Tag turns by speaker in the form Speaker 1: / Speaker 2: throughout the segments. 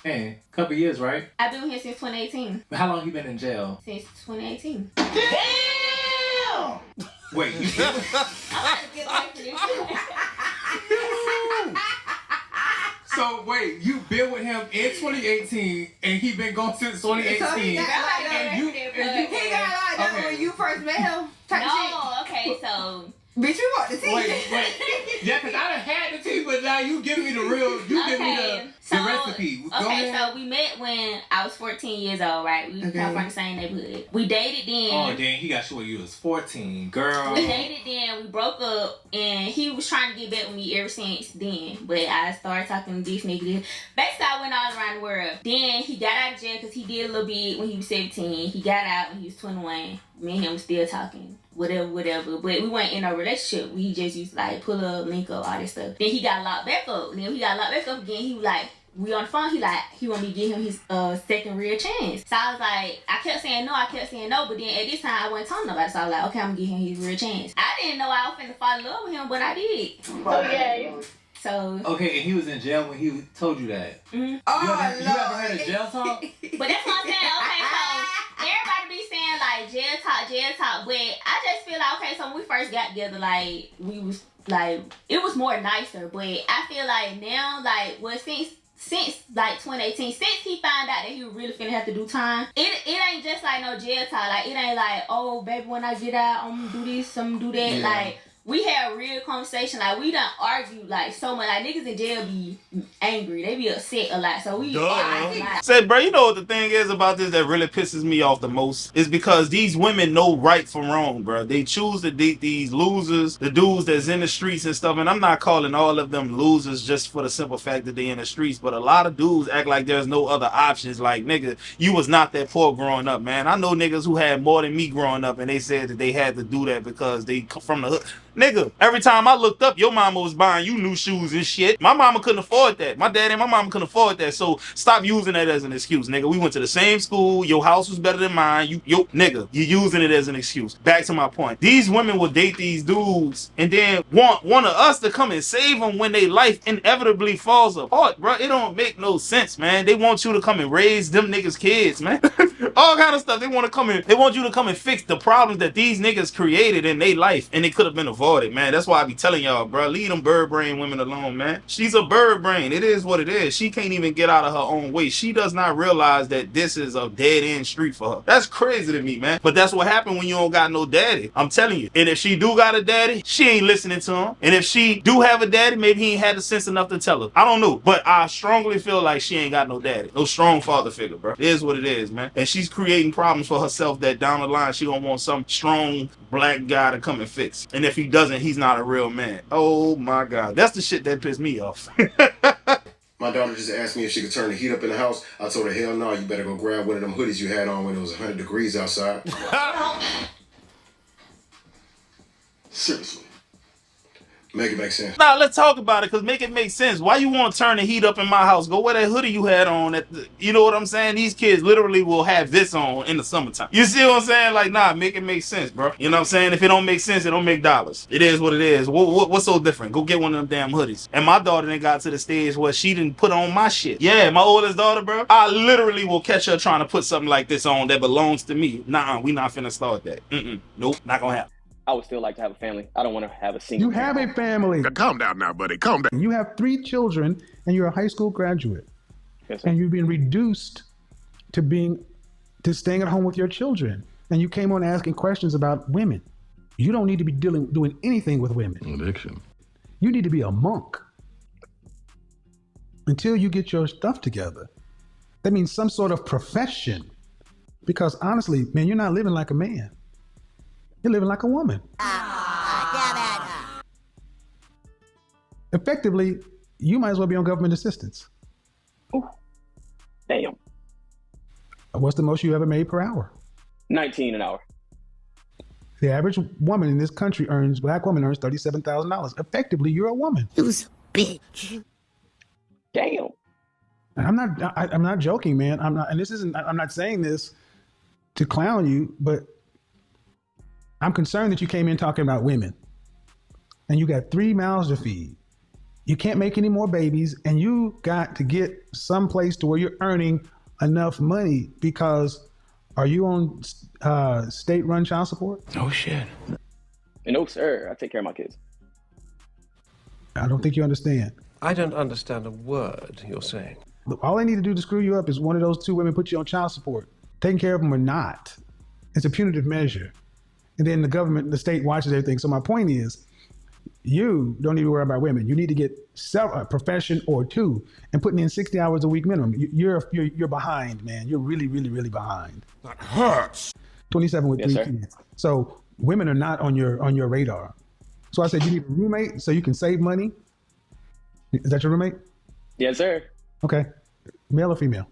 Speaker 1: Hey, couple years, right?
Speaker 2: I've been here since 2018.
Speaker 1: How long you been in jail?
Speaker 2: Since 2018.
Speaker 1: Damn! Wait, you
Speaker 2: I'm about to get away from this.
Speaker 1: So wait, you been with him in 2018 and he been gone since 2018.
Speaker 3: So he got
Speaker 1: he
Speaker 3: got locked up when you first met him.
Speaker 2: No, okay, so
Speaker 3: bitch, you want the tea.
Speaker 1: Wait. Yeah, because I done had the tea, but now you give me the real, you give me the recipe.
Speaker 2: So we met when I was 14 years old, right? We come from the same neighborhood. We dated then.
Speaker 1: Oh, then he got short. You was 14, girl.
Speaker 2: We dated then. We broke up, and he was trying to get back with me ever since then. But I started talking to this nigga. Basically, I went all around the world. Then he got out of jail because he did a little bit when he was 17. He got out when he was 21. Me and him was still talking. Whatever. But we weren't in a relationship. We just used to like pull up, link up, all that stuff. Then he got locked back up. Then he got locked back up again. He was like, we on the phone. He want me to give him his second real chance. So I was like, I kept saying no. But then at this time I wasn't telling nobody. So I was like, okay, I'm gonna give him his real chance. I didn't know I was finna fall in love with him, but I did. Okay. So
Speaker 1: okay, and he was in jail when he told you that.
Speaker 2: Mm-hmm.
Speaker 1: You ever heard of jail talk?
Speaker 2: But that's what I'm saying. Okay, so everybody be saying like jail talk, but I just feel like, okay, so when we first got together, like we was like, it was more nicer, but I feel like now, like, well, since like 2018, since he found out that he was really finna have to do time, it ain't just like no jail talk. Like, it ain't like, oh baby, when I get out, I'm gonna do this, I'm gonna do that. Yeah. Like, we had a real conversation. Like, we done argued like so much. Like, niggas in jail be angry. They be upset a lot. So we argue a lot.
Speaker 4: Said, bro, you know what the thing is about this that really pisses me off the most is because these women know right from wrong, bro. They choose to date these losers, the dudes that's in the streets and stuff. And I'm not calling all of them losers just for the simple fact that they in the streets. But a lot of dudes act like there's no other options. Like, nigga, you was not that poor growing up, man. I know niggas who had more than me growing up, and they said that they had to do that because they come from the hood. Nigga, every time I looked up, your mama was buying you new shoes and shit. My mama couldn't afford that. My dad and my mama couldn't afford that. So stop using that as an excuse, nigga. We went to the same school. Your house was better than mine. Nigga, you're using it as an excuse. Back to my point. These women will date these dudes and then want one of us to come and save them when their life inevitably falls apart, bro. It don't make no sense, man. They want you to come and raise them niggas' kids, man. All kind of stuff. They want you to come and fix the problems that these niggas created in their life, and they could have been avoided, man. That's why I be telling y'all, bro, leave them bird brain women alone, man. She's a bird brain. It is what it is. She can't even get out of her own way. She does not realize that this is a dead end street for her. That's crazy to me, man. But that's what happened when you don't got no daddy. I'm telling you. And if she do got a daddy, she ain't listening to him. And if she do have a daddy, maybe he ain't had the sense enough to tell her. I don't know. But I strongly feel like she ain't got no daddy. No strong father figure, bro. It is what it is, man. And she's creating problems for herself that down the line she gonna want some strong black guy to come and fix. And if he doesn't, he's not a real man. Oh my God. That's the shit that pissed me off.
Speaker 5: My daughter just asked me if she could turn the heat up in the house. I told her, hell no, you better go grab one of them hoodies you had on when it was 100 degrees outside. Seriously. Make it make sense.
Speaker 4: Nah, let's talk about it, because make it make sense. Why you want to turn the heat up in my house? Go wear that hoodie you had on. You know what I'm saying? These kids literally will have this on in the summertime. You see what I'm saying? Like, nah, make it make sense, bro. You know what I'm saying? If it don't make sense, it don't make dollars. It is what it is. What's so different? Go get one of them damn hoodies. And my daughter then got to the stage where she didn't put on my shit. Yeah, my oldest daughter, bro. I literally will catch her trying to put something like this on that belongs to me. Nah, we not finna start that. Nope, not gonna happen.
Speaker 6: I would still like to have a family. I don't want to have a single.
Speaker 7: You have a family.
Speaker 8: Calm down now, buddy. Calm down.
Speaker 7: You have 3 children and you're a high school graduate.
Speaker 6: Yes, sir.
Speaker 7: And you've been reduced to staying at home with your children. And you came on asking questions about women. You don't need to be doing anything with women.
Speaker 8: Addiction.
Speaker 7: You need to be a monk until you get your stuff together. That means some sort of profession. Because honestly, man, you're not living like a man. You're living like a woman. Effectively, you might as well be on government assistance.
Speaker 6: Ooh, damn.
Speaker 7: What's the most you ever made per hour?
Speaker 6: 19 an hour.
Speaker 7: The average woman in this country black woman earns $37,000. Effectively, you're a woman.
Speaker 9: You was a bitch.
Speaker 6: Damn.
Speaker 7: And I'm not joking, man. I'm not saying this to clown you, but I'm concerned that you came in talking about women and you got 3 mouths to feed. You can't make any more babies, and you got to get someplace to where you're earning enough money, because are you on state-run child support?
Speaker 1: Oh shit.
Speaker 6: No, sir. I take care of my kids.
Speaker 7: I don't think you understand.
Speaker 8: I don't understand a word you're saying.
Speaker 7: Look, all they need to do to screw you up is one of those two women put you on child support. Taking care of them or not, it's a punitive measure. And then the government, the state watches everything. So my point is, you don't need to worry about women. You need to get a profession or two and putting in 60 hours a week minimum. You're behind, man. You're really, really, really behind.
Speaker 1: That hurts.
Speaker 7: 27 with
Speaker 6: Yes,
Speaker 7: 3
Speaker 6: sir.
Speaker 7: kids. So women are not on your radar. So I said, you need a roommate so you can save money. Is that your roommate?
Speaker 6: Yes, sir.
Speaker 7: Okay. Male or female?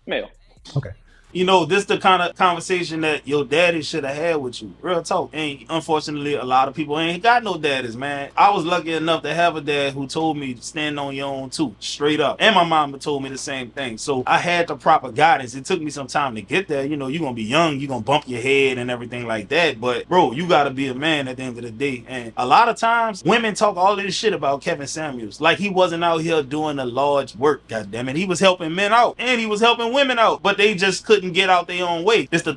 Speaker 6: Male.
Speaker 7: Okay.
Speaker 4: You know, this the kind of conversation that your daddy should have had with you. Real talk. And unfortunately, a lot of people ain't got no daddies, man. I was lucky enough to have a dad who told me to stand on your own too, straight up. And my mama told me the same thing. So I had the proper guidance. It took me some time to get there. You know, you're going to be young. You're going to bump your head and everything like that. But, bro, you got to be a man at the end of the day. And a lot of times, women talk all of this shit about Kevin Samuels. Like he wasn't out here doing the large work, goddammit. He was helping men out. And he was helping women out. But they just couldn't get out their own way. It's the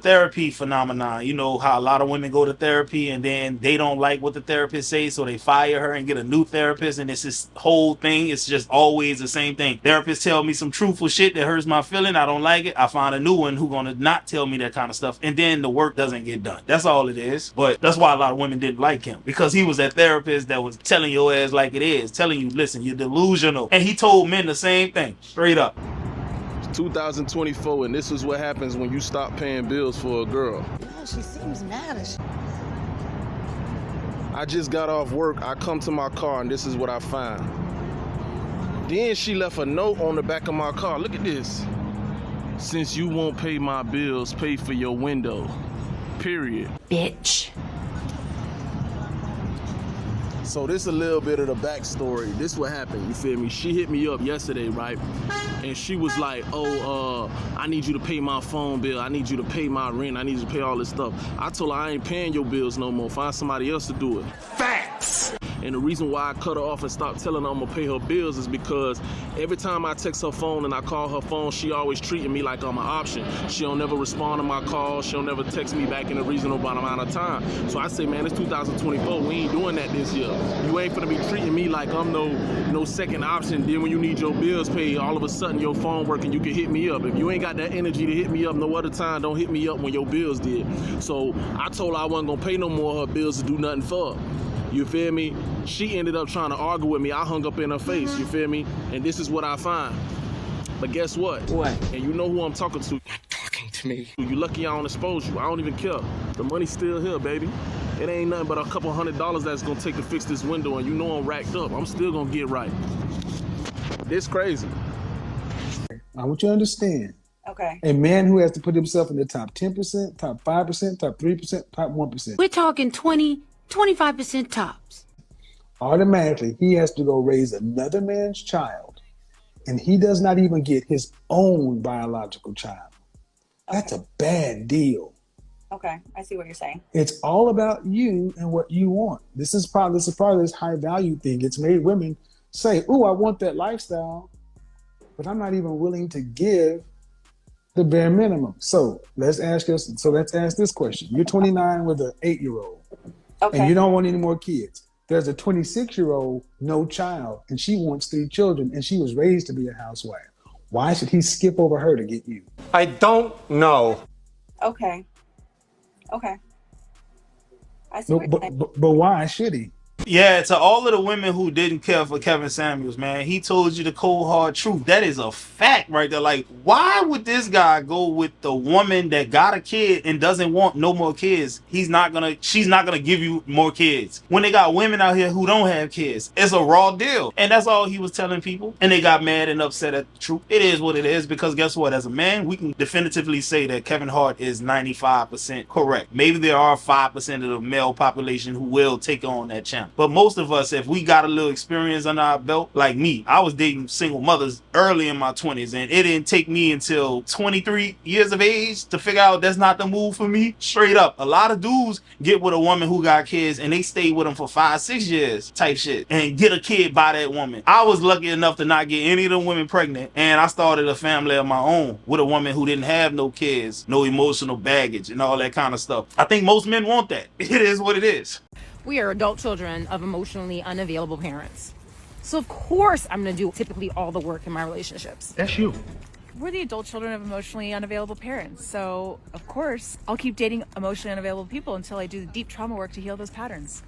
Speaker 4: therapy phenomenon. You know how a lot of women go to therapy and then they don't like what the therapist says, so they fire her and get a new therapist, and it's this whole thing. It's just always the same thing. Therapists tell me some truthful shit that hurts my feeling. I don't like it. I find a new one who gonna not tell me that kind of stuff, and then the work doesn't get done. That's all it is. But that's why a lot of women didn't like him, because he was that therapist that was telling your ass like it is, telling you, listen, you're delusional. And he told men the same thing, straight up.
Speaker 9: 2024, and this is what happens when you stop paying bills for a girl.
Speaker 10: No, she seems mad as
Speaker 9: I just got off work, I come to my car, and this is what I find. Then she left a note on the back of my car. Look at this. Since you won't pay my bills, pay for your window. Period.
Speaker 10: bitch.
Speaker 9: So this is a little bit of the backstory. This is what happened, you feel me? She hit me up yesterday, right? And she was like, I need you to pay my phone bill. I need you to pay my rent. I need you to pay all this stuff. I told her I ain't paying your bills no more. Find somebody else to do it.
Speaker 1: Facts.
Speaker 9: And the reason why I cut her off and stopped telling her I'm gonna pay her bills is because every time I text her phone and I call her phone, she always treating me like I'm an option. She don't never respond to my calls. She don't never text me back in a reasonable amount of time. So I say, man, it's 2024. We ain't doing that this year. You ain't finna be treating me like I'm no second option. Then when you need your bills paid, all of a sudden your phone working, you can hit me up. If you ain't got that energy to hit me up no other time, don't hit me up when your bills did. So I told her I wasn't gonna pay no more of her bills to do nothing for her. You feel me? She ended up trying to argue with me. I hung up in her face, you feel me? And this is what I find. But guess what?
Speaker 1: What?
Speaker 9: And you know who I'm talking to.
Speaker 1: Not talking to me.
Speaker 9: You lucky I don't expose you. I don't even care. The money's still here, baby. It ain't nothing but a couple $100 that's gonna take to fix this window, and you know I'm racked up. I'm still gonna get right. This crazy.
Speaker 7: I want you to understand.
Speaker 3: Okay.
Speaker 7: A man who has to put himself in the top 10%, top 5%, top 3%, top 1%.
Speaker 10: We're talking 20, 25% tops.
Speaker 7: Automatically, he has to go raise another man's child, and he does not even get his own biological child. That's a bad deal.
Speaker 3: Okay. I see what you're saying.
Speaker 7: It's all about you and what you want. This is part of this high value thing. It's made women say, "Oh, I want that lifestyle, but I'm not even willing to give the bare minimum." So let's ask this question. You're 29 with an 8-year-old,
Speaker 3: Okay.
Speaker 7: and you don't want any more kids. There's a 26-year-old, no child, and she wants 3 children, and she was raised to be a housewife. Why should he skip over her to get you?
Speaker 1: I don't know.
Speaker 3: Okay. Okay. I see what you're saying.
Speaker 7: But why should he?
Speaker 4: Yeah, to all of the women who didn't care for Kevin Samuels, man, he told you the cold hard truth. That is a fact right there. Like, why would this guy go with the woman that got a kid and doesn't want no more kids? She's not gonna give you more kids. When they got women out here who don't have kids, it's a raw deal. And that's all he was telling people. And they got mad and upset at the truth. It is what it is, because guess what? As a man, we can definitively say that Kevin Hart is 95% correct. Maybe there are 5% of the male population who will take on that channel. But most of us, if we got a little experience under our belt, like me, I was dating single mothers early in my 20s, and it didn't take me until 23 years of age to figure out that's not the move for me. Straight up, a lot of dudes get with a woman who got kids and they stay with them for 5-6 years type shit and get a kid by that woman. I was lucky enough to not get any of them women pregnant, and I started a family of my own with a woman who didn't have no kids, no emotional baggage and all that kind of stuff. I think most men want that. It is what it is.
Speaker 11: We are adult children of emotionally unavailable parents. So of course I'm gonna do typically all the work in my relationships.
Speaker 8: That's you.
Speaker 12: We're the adult children of emotionally unavailable parents. So of course I'll keep dating emotionally unavailable people until I do the deep trauma work to heal those patterns.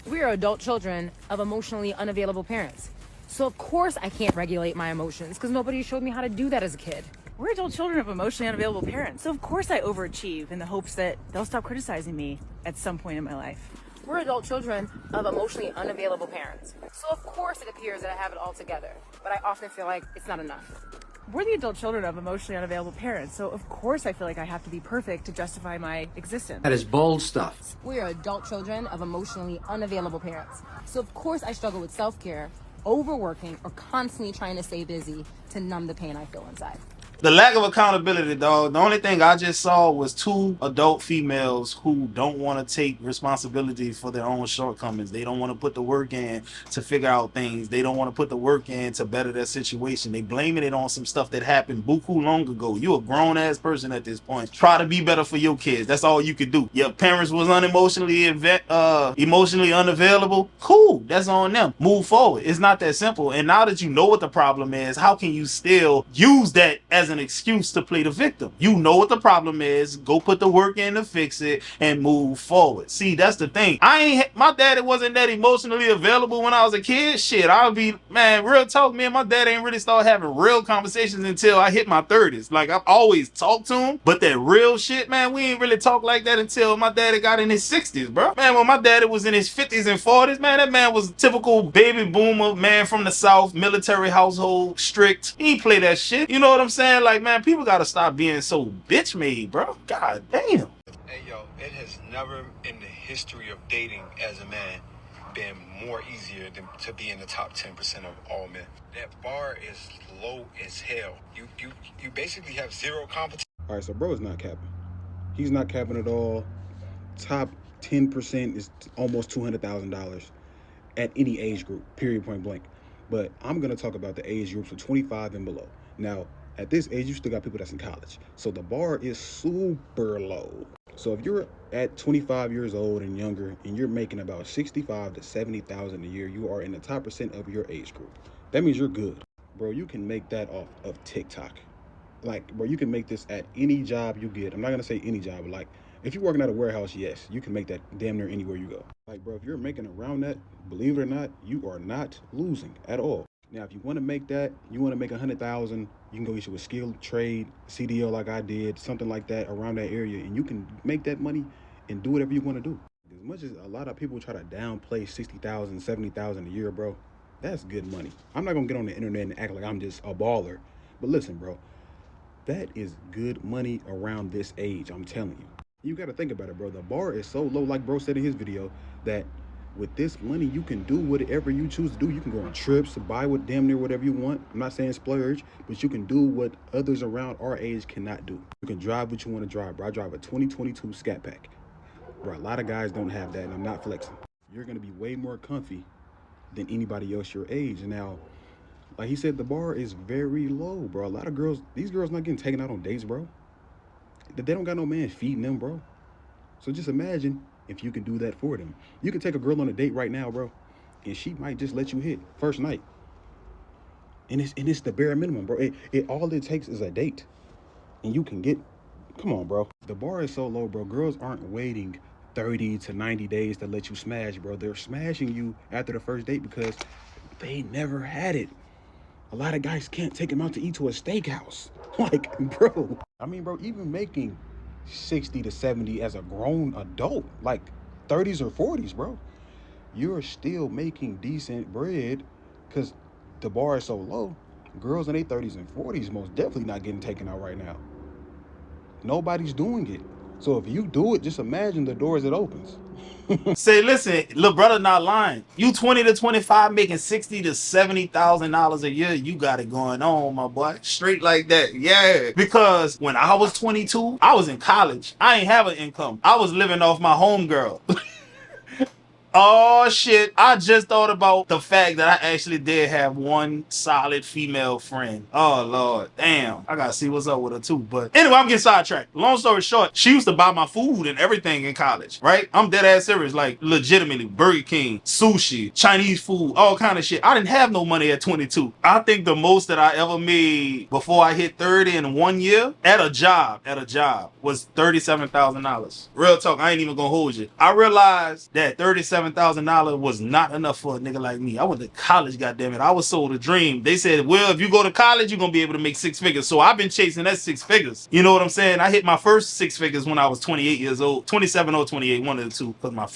Speaker 11: We are adult children of emotionally unavailable parents. So of course I can't regulate my emotions because nobody showed me how to do that as a kid.
Speaker 12: We're adult children of emotionally unavailable parents. So of course I overachieve in the hopes that they'll stop criticizing me at some point in my life.
Speaker 11: We're adult children of emotionally unavailable parents. So of course it appears that I have it all together, but I often feel like it's not enough.
Speaker 12: We're the adult children of emotionally unavailable parents. So of course I feel like I have to be perfect to justify my existence.
Speaker 8: That is bold stuff.
Speaker 11: We are adult children of emotionally unavailable parents. So of course I struggle with self-care, overworking, or constantly trying to stay busy to numb the pain I feel inside.
Speaker 4: The lack of accountability, dog. The only thing I just saw was 2 adult females who don't want to take responsibility for their own shortcomings. They don't want to put the work in to figure out things. They don't want to put the work in to better their situation. They blaming it on some stuff that happened buku long ago. You a grown ass person at this point. Try to be better for your kids. That's all you could do. Your parents was emotionally unavailable. Cool. That's on them. Move forward. It's not that simple. And now that you know what the problem is, how can you still use that as an excuse to play the victim? You know what the problem is. Go put the work in to fix it and move forward. See, that's the thing. My daddy wasn't that emotionally available when I was a kid. Shit, man, real talk, me and my dad ain't really started having real conversations until I hit my 30s. Like, I've always talked to him, but that real shit, man, we ain't really talk like that until my daddy got in his 60s, bro. Man, when my daddy was in his 50s and 40s, man, that man was a typical baby boomer, man from the South, military household, strict. He ain't play that shit. You know what I'm saying? Like, man, people gotta stop being so bitch made, bro. God damn.
Speaker 13: Hey, yo, it has never in the history of dating as a man been more easier than to be in the top 10% of all men. That bar is low as hell. You basically have zero competition.
Speaker 14: All right, so bro is not capping. He's not capping at all. Top 10% is almost $200,000 at any age group, period, point blank. But I'm gonna talk about the age groups of 25 and below. Now, at this age, you still got people that's in college. So the bar is super low. So if you're at 25 years old and younger and you're making about 65 to 70,000 a year, you are in the top % of your age group. That means you're good. Bro, you can make that off of TikTok. Like, bro, you can make this at any job you get. I'm not gonna say any job, but like, if you're working at a warehouse, yes, you can make that damn near anywhere you go. Like, bro, if you're making around that, believe it or not, you are not losing at all. Now, if you want to make that, you want to make 100,000, you can go get you a skilled trade, CDL like I did, something like that around that area, and you can make that money and do whatever you want to do. As much as a lot of people try to downplay 60,000, 70,000 a year, bro, that's good money. I'm not going to get on the internet and act like I'm just a baller, but listen, bro, that is good money around this age, I'm telling you. You got to think about it, bro. The bar is so low, like bro said in his video, that with this money, you can do whatever you choose to do. You can go on trips, buy what damn near whatever you want. I'm not saying splurge, but you can do what others around our age cannot do. You can drive what you want to drive, bro. I drive a 2022 Scat Pack. Bro, a lot of guys don't have that, and I'm not flexing. You're going to be way more comfy than anybody else your age. And now, like he said, the bar is very low, bro. A lot of girls, these girls not getting taken out on dates, bro. They don't got no man feeding them, bro. So just imagine if you can do that for them. You can take a girl on a date right now, bro, and she might just let you hit first night. And it's the bare minimum, bro. All it takes is a date, and you can get, come on, bro. The bar is so low, bro. Girls aren't waiting 30 to 90 days to let you smash, bro. They're smashing you after the first date because they never had it. A lot of guys can't take them out to eat to a steakhouse. Like, bro. I mean, bro, even making 60 to 70 as a grown adult, like 30s or 40s, bro, you're still making decent bread because the bar is so low. Girls in their 30s and 40s most definitely not getting taken out right now. Nobody's doing it. So if you do it, just imagine the doors it opens.
Speaker 4: Say, listen, little brother not lying. You 20 to 25 making $60,000 to $70,000 a year, you got it going on, my boy. Straight like that. Yeah. Because when I was 22, I was in college. I ain't have an income. I was living off my homegirl. Oh shit, I just thought about the fact that I actually did have one solid female friend. Oh lord, damn, I gotta see what's up with her too. But anyway, I'm getting sidetracked. Long story short, she used to buy my food and everything in college, right? I'm dead ass serious, like legitimately. Burger King, sushi, Chinese food, all kind of shit. I didn't have no money at 22. I think the most that I ever made before I hit 30 in 1 year at a job was $37,000. Real talk, I ain't even gonna hold you. I realized that $37,000 was not enough for a nigga like me. I went to college, goddammit. I was sold a dream. They said, well, if you go to college, you're gonna be able to make 6 figures. So I've been chasing that 6 figures. You know what I'm saying? I hit my first 6 figures when I was 28 years old. 27 or 28, one of the two. Because my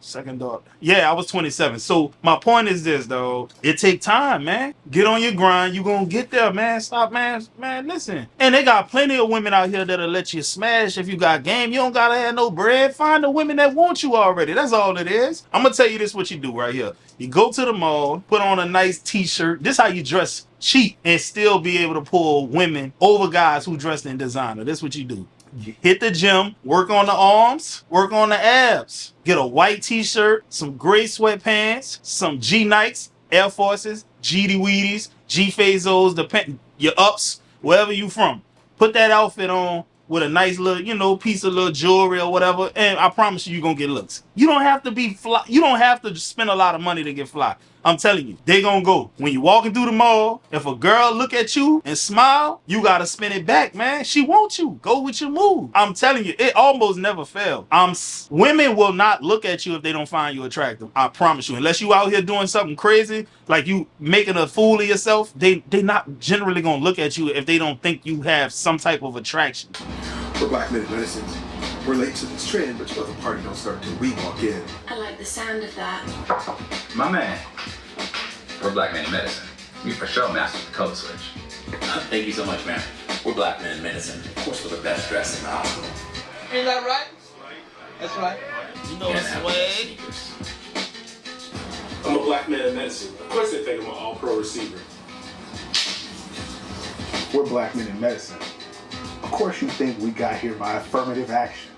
Speaker 4: second daughter. Yeah, I was 27. So my point is this, though. It take time, man. Get on your grind. You gonna get there, man. Stop, man. Man, listen. And they got plenty of women out here that'll let you smash if you got game. You don't gotta have no bread. Find the women that want you already. That's all it is. I'm gonna tell you this what you do right here. You go to the mall, put on a nice t-shirt. This how you dress cheap and still be able to pull women over guys who dressed in designer. That's what you do. You hit the gym, work on the arms, work on the abs. Get a white t-shirt, some gray sweatpants, some G-Nikes, Air Forces, GD Weedies, G-Fazos, your ups, wherever you from. Put that outfit on with a nice little, piece of little jewelry or whatever, and I promise you're gonna get looks. You don't have to be fly. You don't have to spend a lot of money to get fly. I'm telling you, they gonna go. When you walking through the mall, if a girl look at you and smile, you gotta spin it back, man. She wants you. Go with your move. I'm telling you, it almost never fails. Women will not look at you if they don't find you attractive. I promise you. Unless you out here doing something crazy, like you making a fool of yourself, they not generally gonna look at you if they don't think you have some type of attraction.
Speaker 15: We're Black Men in Medicine. We're late to this trend, but you know the party don't start till we walk in.
Speaker 16: I like the sound of that.
Speaker 17: My man. We're Black Men in Medicine. We for sure mastered the code switch.
Speaker 18: Thank you so much, man. We're Black Men in Medicine. Of course, we're the best dressed in the hospital.
Speaker 1: Ain't that right? That's right.
Speaker 18: You know it's swag.
Speaker 9: I'm a Black Man in Medicine. Of course they think I'm an all-pro receiver.
Speaker 19: We're Black Men in Medicine. Of course you think we got here by affirmative action.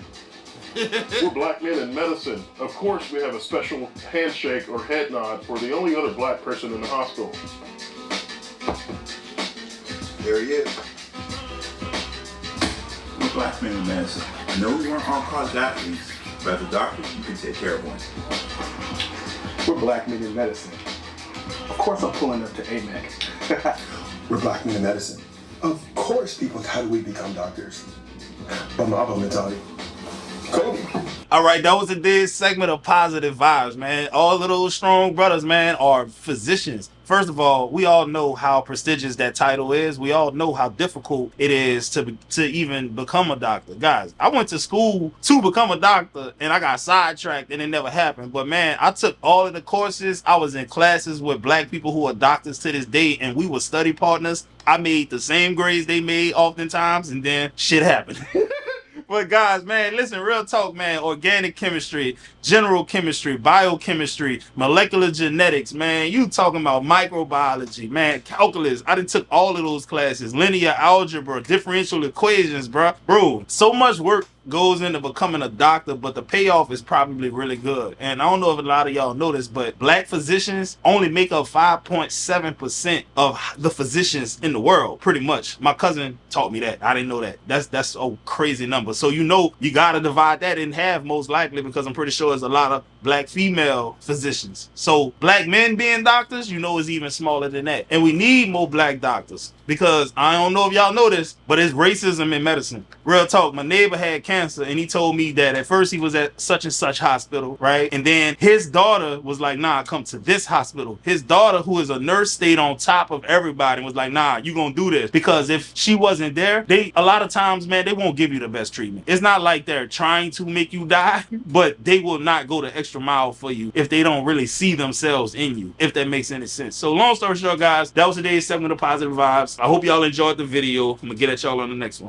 Speaker 20: We're Black Men in Medicine. Of course we have a special handshake or head nod for the only other black person in the hospital.
Speaker 15: There he is.
Speaker 21: We're Black Men in Medicine. No, we weren't all college athletes, but as a doctor, you can take care of one.
Speaker 19: We're Black Men in Medicine. Of course I'm pulling up to AMEC.
Speaker 15: We're Black Men in Medicine. Of course people, how do we become doctors? But Mama mentality. Kobe.
Speaker 4: All right, that was today's segment of Positive Vibes, man. All of those strong brothers, man, are physicians. First of all, we all know how prestigious that title is. We all know how difficult it is to even become a doctor. Guys, I went to school to become a doctor and I got sidetracked and it never happened. But man, I took all of the courses. I was in classes with black people who are doctors to this day and we were study partners. I made the same grades they made oftentimes and then shit happened. But guys, man, listen, real talk, man. Organic chemistry, general chemistry, biochemistry, molecular genetics, man. You talking about microbiology, man, calculus. I done took all of those classes. Linear algebra, differential equations, bro. Bro, so much work goes into becoming a doctor, but the payoff is probably really good. And I don't know if a lot of y'all know this, but black physicians only make up 5.7% of the physicians in the world, pretty much. My cousin taught me that. I didn't know that. That's a crazy number. So you know you gotta divide that in half most likely, because I'm pretty sure there's a lot of black female physicians. So black men being doctors, you know, is even smaller than that. And we need more black doctors, because I don't know if y'all know this, but it's racism in medicine. Real talk, my neighbor had cancer and he told me that at first he was at such and such hospital, right? And then his daughter was like, nah, come to this hospital. His daughter, who is a nurse, stayed on top of everybody and was like, nah, you gonna do this. Because if she wasn't there, a lot of times, man, they won't give you the best treatment. It's not like they're trying to make you die, but they will not go the extra mile for you if they don't really see themselves in you, if that makes any sense. So long story short, guys, that was today's segment of Positive Vibes. I hope y'all enjoyed the video. I'm gonna get at y'all on the next one.